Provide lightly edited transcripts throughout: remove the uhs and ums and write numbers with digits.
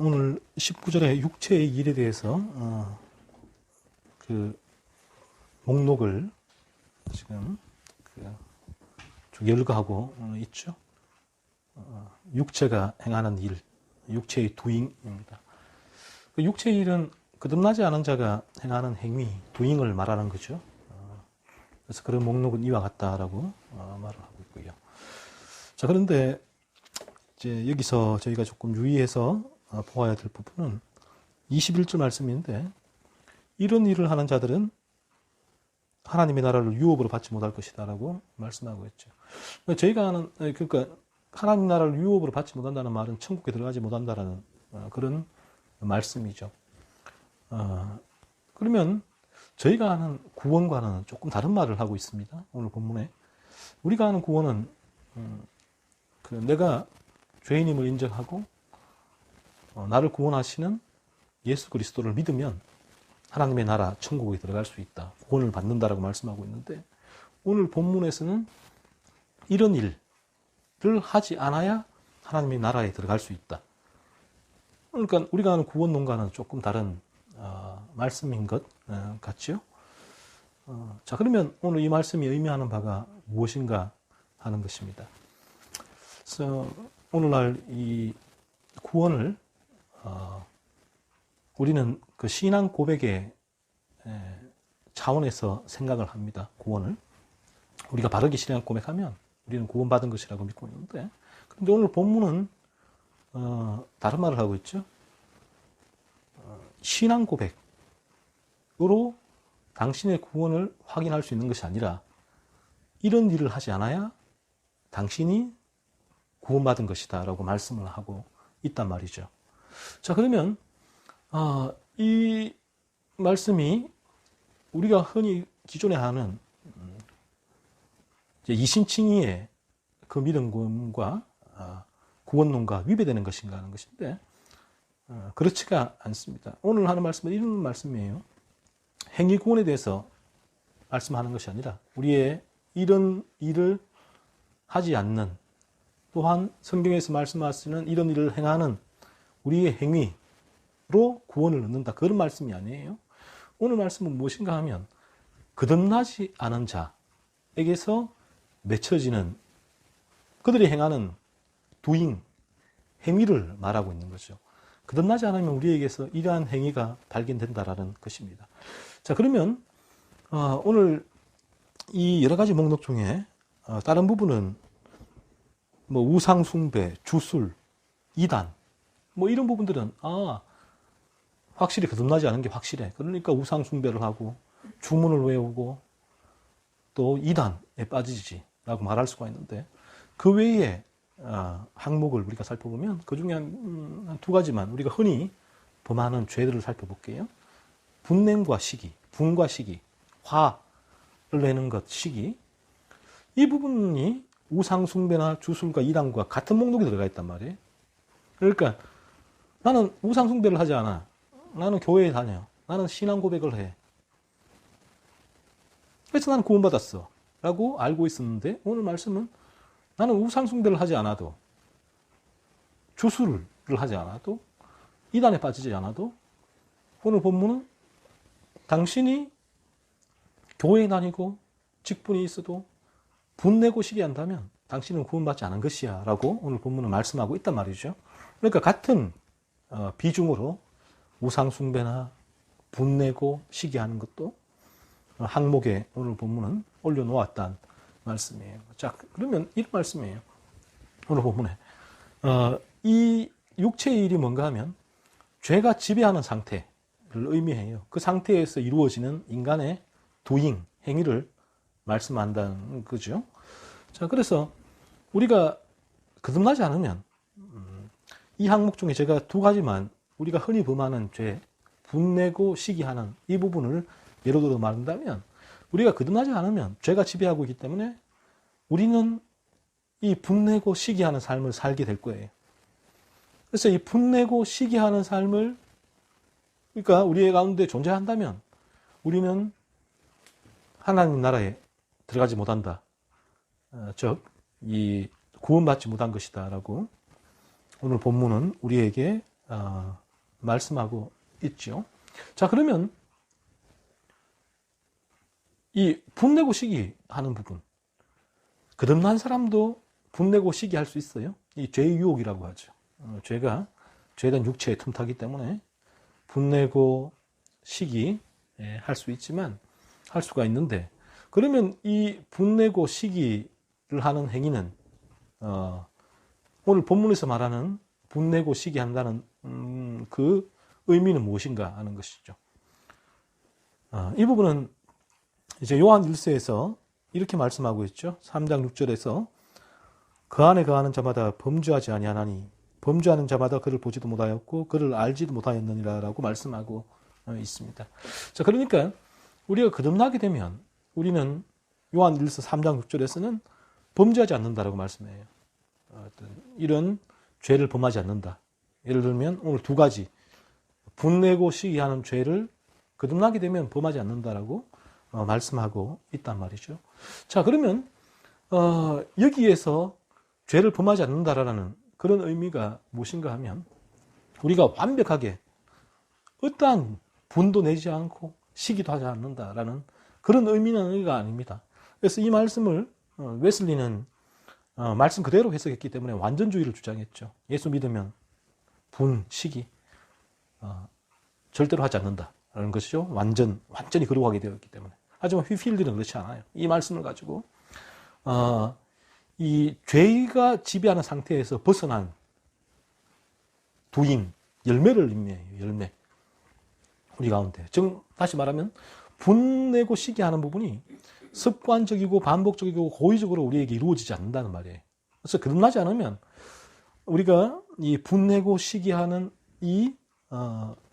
오늘 19절의 육체의 일에 대해서 그 목록을 지금 쭉 열거하고 있죠. 육체가 행하는 일, 육체의 doing입니다. 그 육체의 일은 거듭나지 않은 자가 행하는 행위, doing을 말하는 거죠. 그래서 그런 목록은 이와 같다라고 말을 하고 있고요. 자, 그런데 이제 여기서 저희가 조금 유의해서 보아야 될 부분은 21절 말씀인데, 이런 일을 하는 자들은 하나님의 나라를 유업으로 받지 못할 것이다 라고 말씀하고 있죠. 저희가 하는, 그러니까 하나님 나라를 유업으로 받지 못한다는 말은 천국에 들어가지 못한다라는 그런 말씀이죠. 그러면 저희가 하는 구원과는 조금 다른 말을 하고 있습니다. 오늘 본문에 우리가 하는 구원은 내가 죄인임을 인정하고 나를 구원하시는 예수 그리스도를 믿으면 하나님의 나라 천국에 들어갈 수 있다, 구원을 받는다라고 말씀하고 있는데, 오늘 본문에서는 이런 일을 하지 않아야 하나님의 나라에 들어갈 수 있다. 그러니까 우리가 하는 구원론과는 조금 다른 말씀인 것 같죠? 자, 그러면 오늘 이 말씀이 의미하는 바가 무엇인가 하는 것입니다. 그래서 오늘날 이 구원을 우리는 그 신앙 고백의 차원에서 생각을 합니다. 구원을 우리가 바르게 신앙 고백하면 우리는 구원받은 것이라고 믿고 있는데, 그런데 오늘 본문은 다른 말을 하고 있죠. 신앙 고백으로 당신의 구원을 확인할 수 있는 것이 아니라 이런 일을 하지 않아야 당신이 구원받은 것이다 라고 말씀을 하고 있단 말이죠. 자, 그러면 이 말씀이 우리가 흔히 기존에 하는 이신칭의의 그 믿음과 구원론과 위배되는 것인가 하는 것인데, 그렇지가 않습니다. 오늘 하는 말씀은 이런 말씀이에요. 행위 구원에 대해서 말씀하는 것이 아니라 우리의 이런 일을 하지 않는, 또한 성경에서 말씀하시는 이런 일을 행하는 우리의 행위로 구원을 얻는다, 그런 말씀이 아니에요. 오늘 말씀은 무엇인가 하면 거듭나지 않은 자에게서 맺혀지는 그들이 행하는 doing, 행위를 말하고 있는 거죠. 거듭나지 않으면 우리에게서 이러한 행위가 발견된다라는 것입니다. 자, 그러면 오늘 이 여러 가지 목록 중에 다른 부분은 뭐 우상숭배, 주술, 이단, 뭐 이런 부분들은 확실히 거듭나지 않은 게 확실해. 그러니까 우상숭배를 하고 주문을 외우고 또 이단에 빠지지라고 말할 수가 있는데, 그 외에 항목을 우리가 살펴보면 그 중에 한 두 가지만 우리가 흔히 범하는 죄들을 살펴볼게요. 분냄과 시기, 분과 시기, 화를 내는 것, 시기, 이 부분이 우상숭배나 주술과 이단과 같은 목록에 들어가 있단 말이에요. 그러니까 나는 우상숭배를 하지 않아, 나는 교회에 다녀, 나는 신앙 고백을 해, 그래서 나는 구원받았어 라고 알고 있었는데, 오늘 말씀은 나는 우상숭배를 하지 않아도, 주술을 하지 않아도, 이단에 빠지지 않아도, 오늘 본문은 당신이 교회에 다니고 직분이 있어도 분내고 시기한다면 당신은 구원받지 않은 것이야 라고 오늘 본문은 말씀하고 있단 말이죠. 그러니까 같은 비중으로 우상숭배나 분내고 시기하는 것도 항목에 오늘 본문은 올려놓았다는 말씀이에요. 자, 그러면 이런 말씀이에요. 오늘 본문에 이 육체의 일이 뭔가 하면 죄가 지배하는 상태를 의미해요. 그 상태에서 이루어지는 인간의 doing, 행위를 말씀한다는 거죠. 자, 그래서 우리가 거듭나지 않으면 이 항목 중에 제가 두 가지만 우리가 흔히 범하는 죄, 분내고 시기하는 이 부분을 예로 들어 말한다면, 우리가 거듭나지 않으면 죄가 지배하고 있기 때문에 우리는 이 분내고 시기하는 삶을 살게 될 거예요. 그래서 이 분내고 시기하는 삶을, 그러니까 우리의 가운데 존재한다면 우리는 하나님 나라에 들어가지 못한다, 즉 이 구원받지 못한 것이다 라고 오늘 본문은 우리에게 말씀하고 있죠. 자, 그러면 이 분내고 시기하는 부분, 거듭난 사람도 분내고 시기할 수 있어요. 이 죄의 유혹이라고 하죠. 죄에 대한 육체의 틈타기 때문에 분내고 시기 할 수 있지만, 할 수가 있는데, 그러면 이 분내고 시기를 하는 행위는 오늘 본문에서 말하는 분내고 시기한다는 그 의미는 무엇인가 하는 것이죠. 이 부분은 이제 요한 1서에서 이렇게 말씀하고 있죠. 3장 6절에서 그 안에 거하는 자마다 범죄하지 아니하나니 범죄하는 자마다 그를 보지도 못하였고 그를 알지도 못하였느니라 라고 말씀하고 있습니다. 자, 그러니까 우리가 거듭나게 되면 우리는 요한 1서 3장 6절에서는 범죄하지 않는다라고 말씀해요. 이런 죄를 범하지 않는다. 예를 들면 오늘 두 가지, 분내고 시기하는 죄를 거듭나게 되면 범하지 않는다라고 말씀하고 있단 말이죠. 자, 그러면 여기에서 죄를 범하지 않는다라는 그런 의미가 무엇인가 하면 우리가 완벽하게 어떠한 분도 내지 않고 시기도 하지 않는다라는 그런 의미가 아닙니다. 그래서 이 말씀을 웨슬리는 말씀 그대로 해석했기 때문에 완전주의를 주장했죠. 예수 믿으면 분, 시기 절대로 하지 않는다라는 것이죠. 완전히 거룩하게 되었기 때문에. 하지만 휘필드는 그렇지 않아요. 이 말씀을 가지고 이 죄가 지배하는 상태에서 벗어난 두인, 열매를 의미해요. 열매. 우리 가운데. 즉 다시 말하면 분내고 시기하는 부분이 습관적이고 반복적이고 고의적으로 우리에게 이루어지지 않는다는 말이에요. 그래서 거듭나지 않으면 우리가 이 분내고 시기하는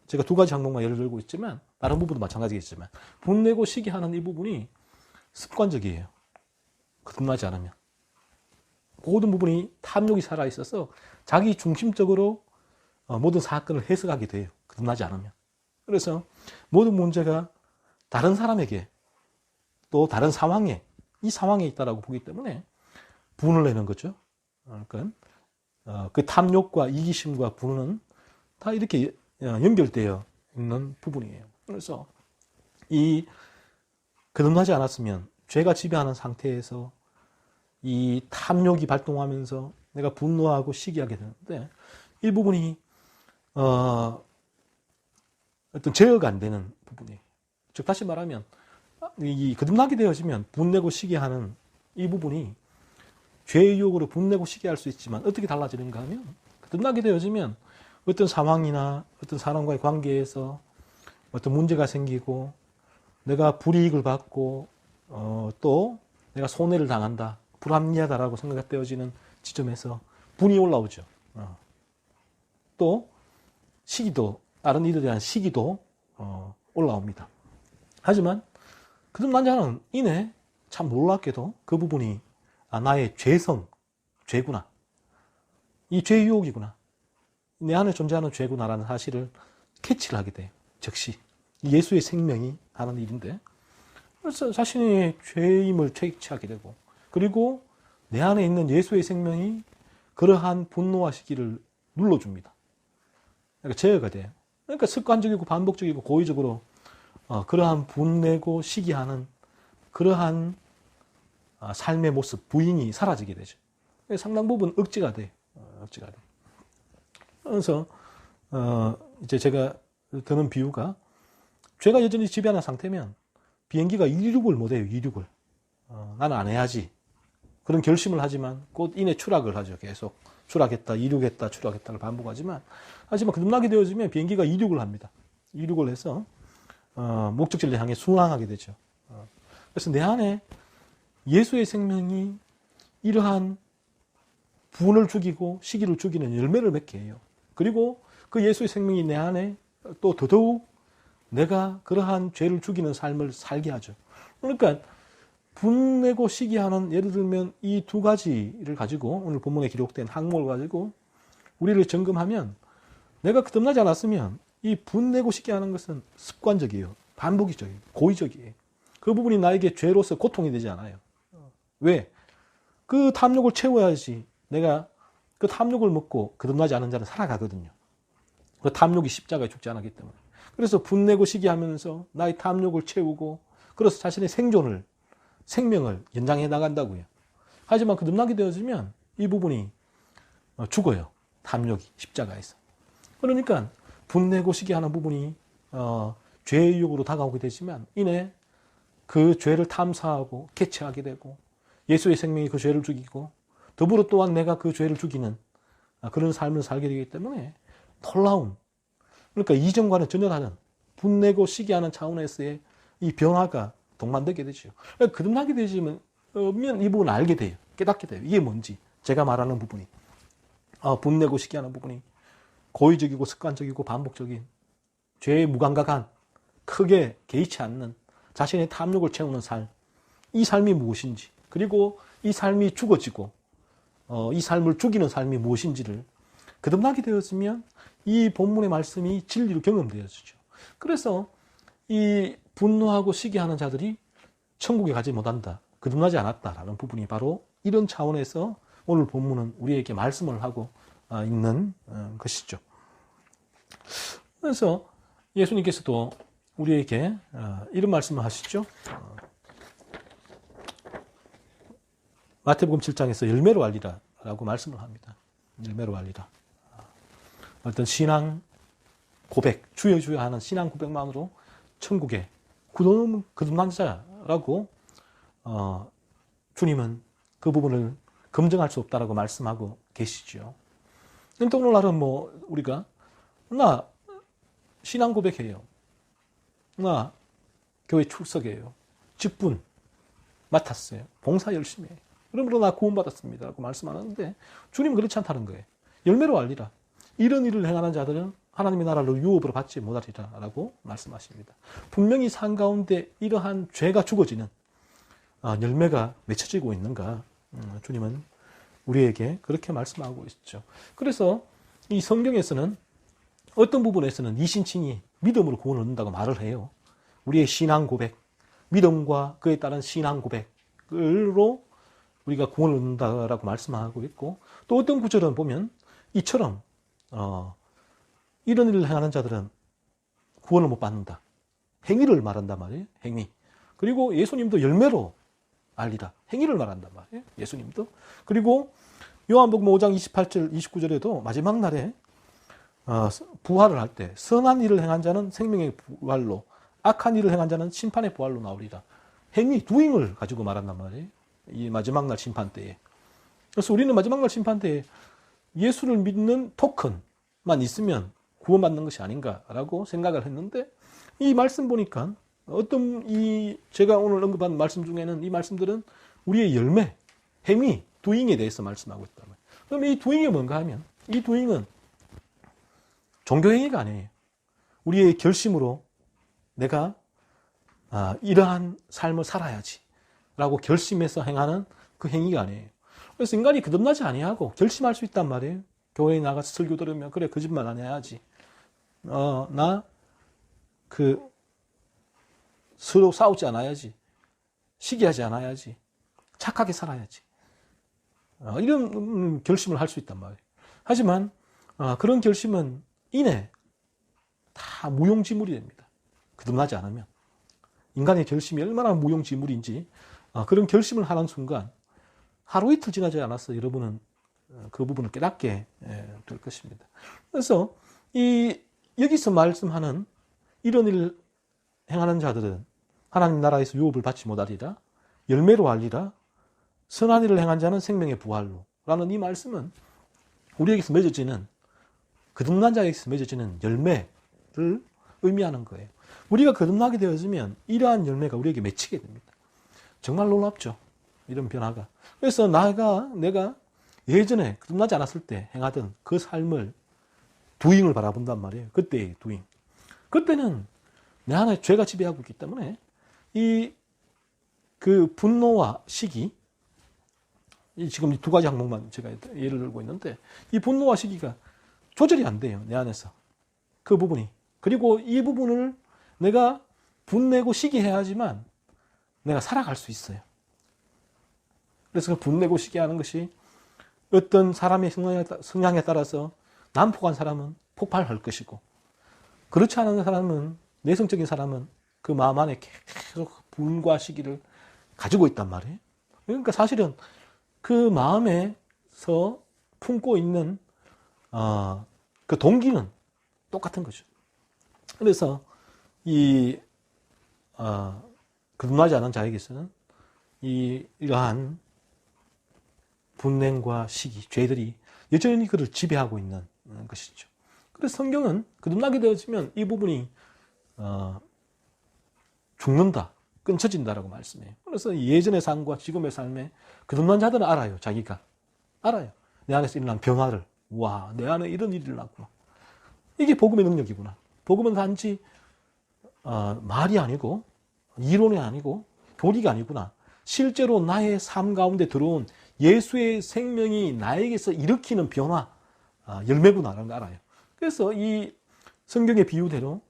제가 두 가지 항목만 예를 들고 있지만 다른 부분도 마찬가지겠지만 분내고 시기하는 이 부분이 습관적이에요. 거듭나지 않으면. 모든 부분이 탐욕이 살아있어서 자기 중심적으로 모든 사건을 해석하게 돼요. 거듭나지 않으면. 그래서 모든 문제가 다른 사람에게 또 다른 상황에 이 상황에 있다라고 보기 때문에 분을 내는 거죠. 그러니까 그 탐욕과 이기심과 분은 다 이렇게 연결되어 있는 부분이에요. 그래서 이 거듭나지 않았으면 죄가 지배하는 상태에서 이 탐욕이 발동하면서 내가 분노하고 시기하게 되는데 이 부분이 어떤 제어가 안 되는 부분이에요. 즉 다시 말하면 이 거듭나게 되어지면 분내고 시기하는 이 부분이 죄의 유혹으로 분내고 시기할 수 있지만 어떻게 달라지는가 하면 거듭나게 되어지면 어떤 상황이나 어떤 사람과의 관계에서 어떤 문제가 생기고 내가 불이익을 받고 또 내가 손해를 당한다, 불합리하다라고 생각되어지는 지점에서 분이 올라오죠. 또 시기도, 다른 일에 대한 시기도 올라옵니다. 하지만 거듭난 자는 이내 참 놀랍게도 그 부분이 나의 죄구나, 이 죄의 유혹이구나, 내 안에 존재하는 죄구나라는 사실을 캐치를 하게 돼요. 즉시 예수의 생명이 하는 일인데, 그래서 자신의 죄임을 캐치하게 되고, 그리고 내 안에 있는 예수의 생명이 그러한 분노와 시기를 눌러줍니다. 그러니까 제어가 돼요. 그러니까 습관적이고 반복적이고 고의적으로 그러한 분내고 시기하는 그러한 삶의 모습, 부인이 사라지게 되죠. 상당 부분 억지가 돼요. 억지가 돼요. 그래서 이제 제가 드는 비유가 죄가 여전히 지배하는 상태면 비행기가 이륙을 못해요. 이륙을. 나는 안 해야지. 그런 결심을 하지만 곧 이내 추락을 하죠. 계속 추락했다, 이륙했다, 추락했다를 반복하지만 하지만 거듭나게 되어지면 비행기가 이륙을 합니다. 이륙을 해서 목적지를 향해 순항하게 되죠. 그래서 내 안에 예수의 생명이 이러한 분을 죽이고 시기를 죽이는 열매를 맺게 해요. 그리고 그 예수의 생명이 내 안에 또 더더욱 내가 그러한 죄를 죽이는 삶을 살게 하죠. 그러니까 분내고 시기하는, 예를 들면 이 두 가지를 가지고 오늘 본문에 기록된 항목을 가지고 우리를 점검하면 내가 거듭나지 않았으면 이 분내고 시기하는 것은 습관적이에요. 반복적이에요. 고의적이에요. 그 부분이 나에게 죄로서 고통이 되지 않아요. 왜? 그 탐욕을 채워야지 내가 그 탐욕을 먹고 거듭나지 않은 자는 살아가거든요. 그 탐욕이 십자가에 죽지 않았기 때문에. 그래서 분내고 시기하면서 나의 탐욕을 채우고 그래서 자신의 생명을 연장해 나간다고요. 하지만 거듭나게 되어지면 이 부분이 죽어요. 탐욕이 십자가에서. 그러니까 분내고 시기하는 부분이 죄의 유혹으로 다가오게 되지만 이내 그 죄를 탐사하고 캐치하게 되고 예수의 생명이 그 죄를 죽이고 더불어 또한 내가 그 죄를 죽이는 그런 삶을 살게 되기 때문에 놀라운, 그러니까 이전과는 전혀 다른 분내고 시기하는 차원에서의 이 변화가 동반되게 되죠. 거듭나게 되면 이 부분을 알게 돼요. 깨닫게 돼요. 이게 뭔지. 제가 말하는 부분이. 분내고 시기하는 부분이 고의적이고 습관적이고 반복적인 죄의 무감각한 크게 개의치 않는 자신의 탐욕을 채우는 삶. 이 삶이 무엇인지 그리고 이 삶이 죽어지고 이 삶을 죽이는 삶이 무엇인지를 거듭나게 되었으면 이 본문의 말씀이 진리로 경험되어지죠. 그래서 이 분노하고 시기하는 자들이 천국에 가지 못한다. 거듭나지 않았다라는 부분이 바로 이런 차원에서 오늘 본문은 우리에게 말씀을 하고 있는 것이죠. 그래서 예수님께서도 우리에게 이런 말씀을 하시죠. 마태복음 7장에서 열매로 알리라 라고 말씀을 합니다. 열매로 알리라. 어떤 신앙 고백, 주여 주여 하는 신앙 고백만으로 천국에 거듭난 자라고 주님은 그 부분을 검증할 수 없다라고 말씀하고 계시죠. 그런데 오늘날은 우리가 나 신앙 고백해요. 나 교회 출석해요. 직분 맡았어요. 봉사 열심히 해요. 그러므로 나 구원받았습니다. 라고 말씀하는데 주님은 그렇지 않다는 거예요. 열매로 알리라. 이런 일을 행하는 자들은 하나님의 나라를 유업으로 받지 못하리라 라고 말씀하십니다. 분명히 삶 가운데 이러한 죄가 죽어지는 열매가 맺혀지고 있는가 주님은 우리에게 그렇게 말씀하고 있죠. 그래서 이 성경에서는 어떤 부분에서는 이신칭이 믿음으로 구원을 얻는다고 말을 해요. 우리의 신앙 고백, 믿음과 그에 따른 신앙 고백으로 우리가 구원을 얻는다라고 말씀하고 있고 또 어떤 구절은 보면 이처럼 이런 일을 행하는 자들은 구원을 못 받는다. 행위를 말한단 말이에요. 행위. 그리고 예수님도 열매로 알리라. 행위를 말한단 말이에요. 예수님도. 그리고 요한복음 5장 28절 29절에도 마지막 날에 부활을 할 때 선한 일을 행한 자는 생명의 부활로 악한 일을 행한 자는 심판의 부활로 나오리라. 행위, doing을 가지고 말한단 말이에요. 이 마지막 날 심판 때에. 그래서 우리는 마지막 날 심판 때에 예수를 믿는 토큰만 있으면 구원받는 것이 아닌가라고 생각을 했는데 이 말씀 보니까 제가 오늘 언급한 말씀 중에는 이 말씀들은 우리의 열매, 행위, doing에 대해서 말씀하고 있단 말이에요. 그럼 이 doing이 뭔가 하면 이 doing은 종교행위가 아니에요. 우리의 결심으로 내가 이러한 삶을 살아야지 라고 결심해서 행하는 그 행위가 아니에요. 그래서 인간이 거듭나지 아니하고 결심할 수 있단 말이에요. 교회에 나가서 설교 들으면 그래 거짓말 안 해야지. 서로 싸우지 않아야지. 시기하지 않아야지. 착하게 살아야지. 이런 결심을 할 수 있단 말이에요. 하지만 그런 결심은 이내 다 무용지물이 됩니다. 거듭나지 않으면. 인간의 결심이 얼마나 무용지물인지 그런 결심을 하는 순간 하루 이틀 지나지 않아서 여러분은 그 부분을 깨닫게 될 것입니다. 그래서 여기서 말씀하는 이런 일을 행하는 자들은 하나님 나라에서 유업을 받지 못하리라. 열매로 알리라. 선한 일을 행한 자는 생명의 부활로 라는 이 말씀은 우리에게서 맺어지는 거듭난 자에게서 맺어지는 열매를 의미하는 거예요. 우리가 거듭나게 되어지면 이러한 열매가 우리에게 맺히게 됩니다. 정말 놀랍죠. 이런 변화가. 그래서 내가 예전에 거듭나지 않았을 때 행하던 그 삶을 doing을 바라본단 말이에요. 그때의 doing. 그때는 내 안에 죄가 지배하고 있기 때문에 그 분노와 시기, 지금 이 두 가지 항목만 제가 예를 들고 있는데 이 분노와 시기가 조절이 안 돼요. 내 안에서. 그 부분이. 그리고 이 부분을 내가 분내고 시기해야지만 내가 살아갈 수 있어요. 그래서 분내고 시기하는 것이 어떤 사람의 성향에 따라서 난폭한 사람은 폭발할 것이고, 그렇지 않은 사람은, 내성적인 사람은 그 마음 안에 계속 분과 시기를 가지고 있단 말이에요. 그러니까 사실은 그 마음에서 품고 있는 그 동기는 똑같은 거죠. 그래서 거듭나지 않은 자에게서는 이러한 분냉과 시기, 죄들이 여전히 그를 지배하고 있는 것이죠. 그래서 성경은 거듭나게 되어지면 이 부분이 죽는다, 끊쳐진다라고 말씀해요. 그래서 예전의 삶과 지금의 삶에 거듭난 자들은 알아요. 자기가 알아요. 내 안에서 일어난 변화를. 와, 내 안에 이런 일이 일어났구나. 이게 복음의 능력이구나. 복음은 단지 말이 아니고 이론이 아니고 교리가 아니구나. 실제로 나의 삶 가운데 들어온 예수의 생명이 나에게서 일으키는 변화, 열매구나라는 걸 알아요. 그래서 이 성경의 비유대로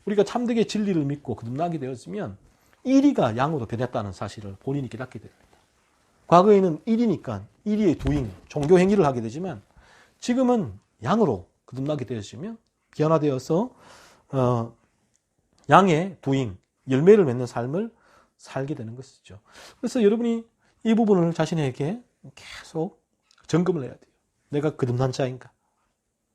우리가 참되게 진리를 믿고 거듭나게 되었으면 1위가 양으로 변했다는 사실을 본인이 깨닫게 됩니다. 과거에는 1위니까 1위의 두인, 종교 행위를 하게 되지만 지금은 양으로 거듭나게 되었으면 변화되어서 양의 부인, 열매를 맺는 삶을 살게 되는 것이죠. 그래서 여러분이 이 부분을 자신에게 계속 점검을 해야 돼요. 내가 거듭난 자인가?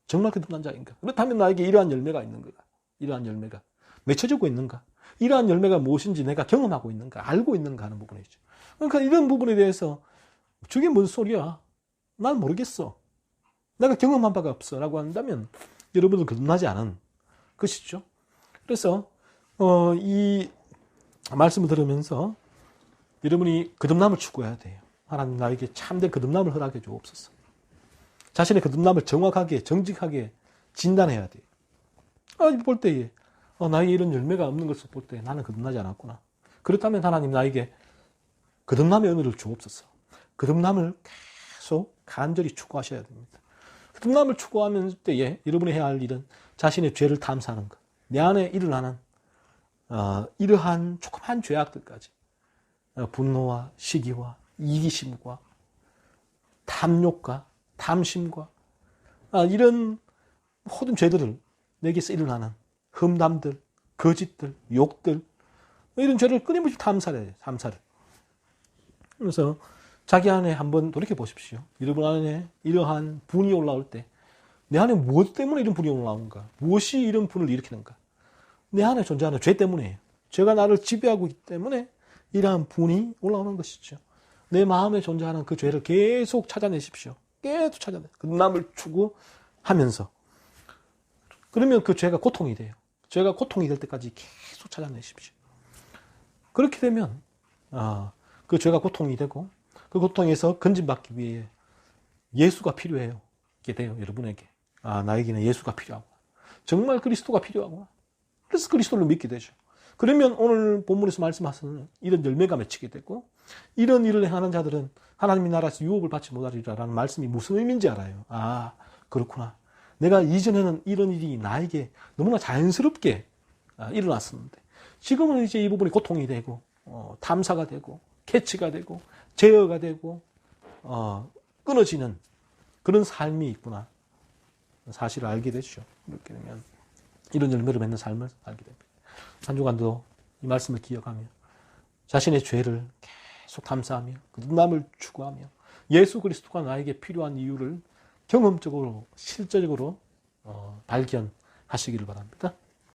정말 거듭난 자인가? 그렇다면 나에게 이러한 열매가 있는가? 이러한 열매가 맺혀지고 있는가? 이러한 열매가 무엇인지 내가 경험하고 있는가? 알고 있는가 하는 부분이죠. 그러니까 이런 부분에 대해서 저게 뭔 소리야? 난 모르겠어. 내가 경험한 바가 없어. 라고 한다면 여러분은 거듭나지 않은 것이죠. 그래서 이 말씀을 들으면서 여러분이 거듭남을 추구해야 돼요. 하나님 나에게 참된 거듭남을 허락해 주옵소서. 자신의 거듭남을 정확하게 정직하게 진단해야 돼요. 볼 때에 나에게 이런 열매가 없는 것을 볼 때 나는 거듭나지 않았구나. 그렇다면 하나님 나에게 거듭남의 은혜를 주옵소서. 거듭남을 계속 간절히 추구하셔야 됩니다. 거듭남을 추구하는 때에 여러분이 해야 할 일은 자신의 죄를 탐사하는 것. 내 안에 일어나는 이러한 조그만 죄악들까지 분노와 시기와 이기심과 탐욕과 탐심과 이런 모든 죄들을 내게서 일어나는 험담들, 거짓들, 욕들 이런 죄를 끊임없이 탐사를 해요. 탐사를. 그래서 자기 안에 한번 돌이켜 보십시오. 여러분 안에 이러한 분이 올라올 때 내 안에 무엇 때문에 이런 분이 올라오는가? 무엇이 이런 분을 일으키는가? 내 안에 존재하는 죄 때문이에요. 죄가 나를 지배하고 있기 때문에 이러한 분이 올라오는 것이죠. 내 마음에 존재하는 그 죄를 계속 찾아내십시오. 계속 찾아내. 거듭남을 추구하면서. 그러면 그 죄가 고통이 돼요. 죄가 고통이 될 때까지 계속 찾아내십시오. 그렇게 되면 그 죄가 고통이 되고 그 고통에서 건진받기 위해 예수가 필요해요. 이게 돼요. 여러분에게. 나에게는 예수가 필요하구나. 정말 그리스도가 필요하구나. 그래서 그리스도를 믿게 되죠. 그러면 오늘 본문에서 말씀하시는 이런 열매가 맺히게 되고 이런 일을 행하는 자들은 하나님의 나라에서 유업을 받지 못하리라는 말씀이 무슨 의미인지 알아요. 그렇구나. 내가 이전에는 이런 일이 나에게 너무나 자연스럽게 일어났었는데 지금은 이제 이 부분이 고통이 되고 탐사가 되고 캐치가 되고 제어가 되고 끊어지는 그런 삶이 있구나. 사실을 알게 되죠. 이렇게 되면 이런 열매를 맺는 삶을 알게 됩니다. 한 주간도 이 말씀을 기억하며 자신의 죄를 계속 탐사하며 거듭남을 추구하며 예수 그리스도가 나에게 필요한 이유를 경험적으로 실제적으로 발견하시기를 바랍니다.